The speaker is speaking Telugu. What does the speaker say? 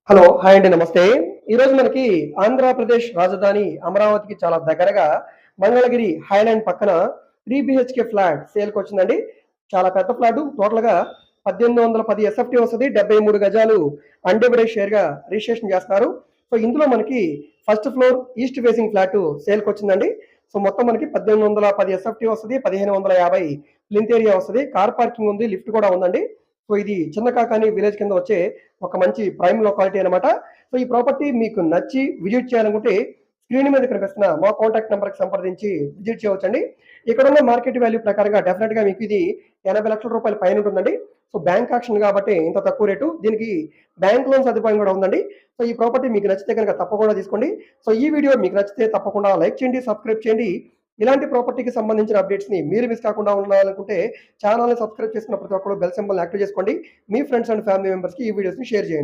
హలో! హాయ్ అండి. నమస్తే. ఈరోజు మనకి ఆంధ్రప్రదేశ్ రాజధాని అమరావతికి చాలా దగ్గరగా మంగళగిరి హైలాండ్ పక్కన 3 బీహెచ్‌కే ఫ్లాట్ సేల్‌కొచ్చిందండి. చాలా పెద్ద ఫ్లాటు. టోటల్‌గా 1810 ఎస్ఎఫ్‌టీ వస్తది. 73 గజాలు అన్‌డివైడెడ్ షేర్‌గా రిజిస్ట్రేషన్ చేస్తున్నారు. సో, ఇందులో మనకి first floor east facing flat సేల్‌కొచ్చిందండి. సో, మొత్తం మనకి 1810 ఎస్ఎఫ్‌టీ వస్తది. 1550 ప్లింత్ ఏరియా వస్తది. కార్ పార్కింగ్ ఉంది. లిఫ్ట్ కూడా ఉందండి. సో, ఇది చిన్న కాకాని విలేజ్ కింద వచ్చే ఒక మంచి ప్రైమ్ లొకాలిటీ అనమాట. సో, ఈ ప్రాపర్టీ మీకు నచ్చి విజిట్ చేయాలనుకుంటే స్క్రీన్ మీద కనిపిస్తున్న మా కాంటాక్ట్ నంబర్‌కి సంప్రదించి విజిట్ చేయవచ్చండి. ఇక్కడున్న మార్కెట్ వాల్యూ ప్రకారంగా డెఫినిట్‌గా మీకు ఇది రూ. 80,00,000 పైన ఉంటుందండి. సో, బ్యాంక్ ఆక్షన్ కాబట్టి ఇంత తక్కువ రేటు. దీనికి బ్యాంక్ లోన్ సదుపాయం కూడా ఉందండి. సో, ఈ ప్రాపర్టీ మీకు నచ్చితే గనుక తప్పకుండా తీసుకోండి. సో, ఈ వీడియో మీకు నచ్చితే తప్పకుండా లైక్ చేయండి, సబ్స్క్రైబ్ చేయండి. ఇలాంటి ప్రాపర్టీకి సంబంధించిన అప్డేట్స్‌ని మీరు మిస్ కాకుండా ఉండాలనుకుంటే ఛానెల్‌ని సబ్స్క్రైబ్ చేసుకున్న ప్రతి ఒక్కరు బెల్ సింబల్‌ని యాక్టివ్ చేసుకోండి. మీ ఫ్రెండ్స్ అండ్ ఫ్యామిలీ మెంబర్స్‌కి ఈ వీడియోస్‌ని షేర్ చేయండి.